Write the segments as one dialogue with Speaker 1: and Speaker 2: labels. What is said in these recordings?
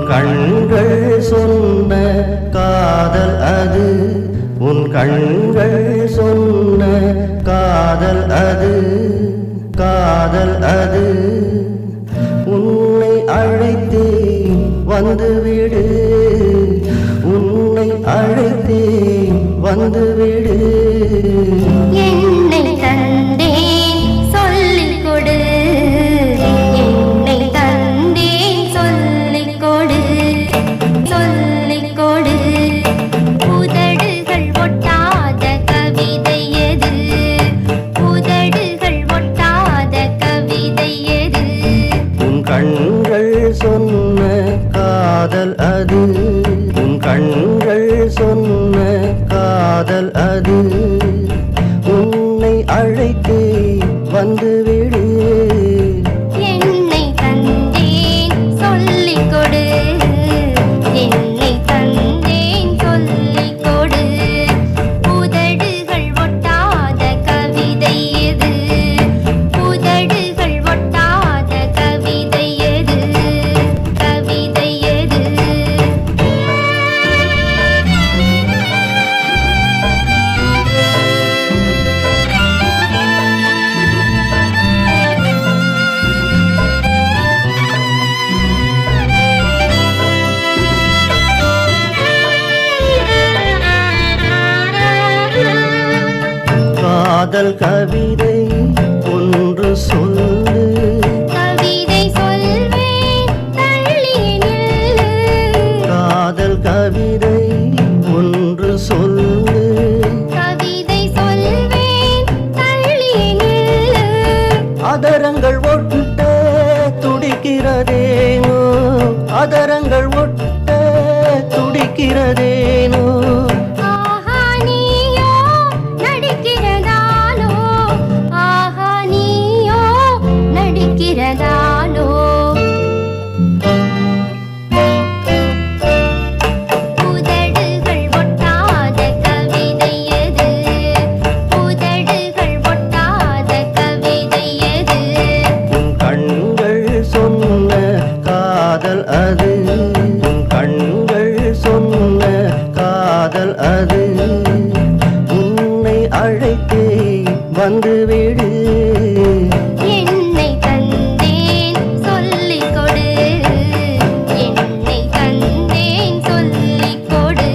Speaker 1: கண்கள் சொன்ன காதல் அது, உன் கண்கள் சொன்ன காதல் அது, காதல் அது. உன்னை அழைத்தேன் வந்துவிடு, உன்னை அழைத்தேன் வந்துவிடு.
Speaker 2: என்னை தந்தேன் சொல்லிக் கொடு, என்னை தந்தேன் சொல்லிக் கொடு, சொல்லிக் கொடு. உதடுகள் ஒட்டாத கவிதை எது, உதடுகள் ஒட்டாத கவிதை எது.
Speaker 1: உன் கண்கள் சொன்ன காதல் அது, உன் கண்கள் சொன்ன காதல் அது. உன்னை அழைத்தே வந்துவிடு.
Speaker 2: என்னை தந்தேன் சொல்லிக் கொடு, என்னை தந்தேன் சொல்லிக் கொடு. உதடுகள் ஒட்டாத கவிதை எது, உதடுகள் ஒட்டாத கவிதை எது, கவிதை எது.
Speaker 1: காதல் கவிதை ஒன்று சொல்லு,
Speaker 2: கவிதை சொல்வேன் தள்ளியே நில்லு.
Speaker 1: காதல் கவிதை ஒன்று சொல்லு.
Speaker 2: கவிதை சொல்வேன் தள்ளியே நில்லு.
Speaker 1: அதரங்கள் ஒட்ட துடிக்கிறதேனோ, அதரங்கள் ஒட்ட துடிக்கிறதேனோ.
Speaker 2: ஆஹா நீயோ நடிக்கிறதானோ, ஆஹா நீயோ நடிக்கிறதானோ. உதடுகள் ஒட்டாத கவிதை எது, உதடுகள் ஒட்டாத கவிதை எது.
Speaker 1: உன் கண்கள் சொன்ன காதல் அது, உன் கண்கள் சொன்ன காதல் அது. உன்னை அழைத்தே வந்துவிடு.
Speaker 2: என்னை தந்தேன் சொல்லிக் கொடு, என்னை தந்தேன் சொல்லிக் கொடு.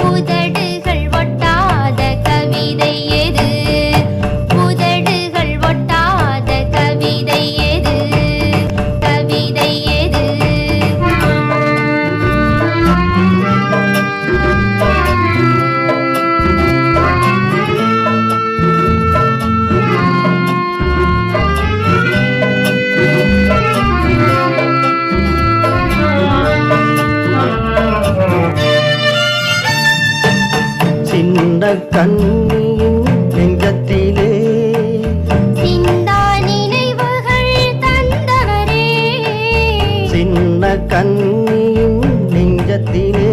Speaker 2: உதடுகள் ஒட்டாத கவிதை எது, உதடுகள் ஒட்டாத கவிதை எது, கவிதை எது.
Speaker 1: சின்ன கண்ணியின் நெஞ்சத்திலே
Speaker 2: சிந்தா நினைவுகள் தந்தவரே,
Speaker 1: சின்ன கண்ணியின் நெஞ்சத்திலே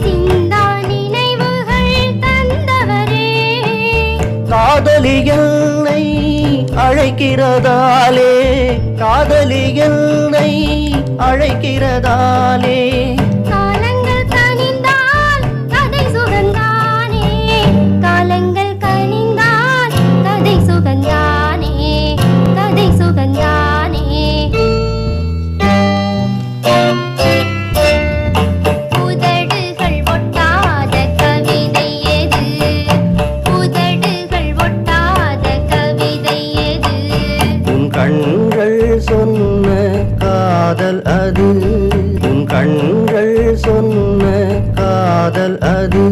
Speaker 2: சிந்தா நினைவுகள் தந்தவரே.
Speaker 1: காதலி என்னை அழைக்கிறதாலே, காதலி என்னை அழைக்கிறதாலே.
Speaker 2: காலங்கள் கனிந்தால் கதை சுகந்தானே, காலங்கள் கனிந்தால் கதை சுகந்தானே, கதை சுகந்தானே. உதடுகள் ஒட்டாத கவிதை எது, உதடுகள் ஒட்டாத கவிதை எது.
Speaker 1: உன் கண்கள் சொன்ன காதல் அது, உன் கண்கள் சொன்ன காதல் அது.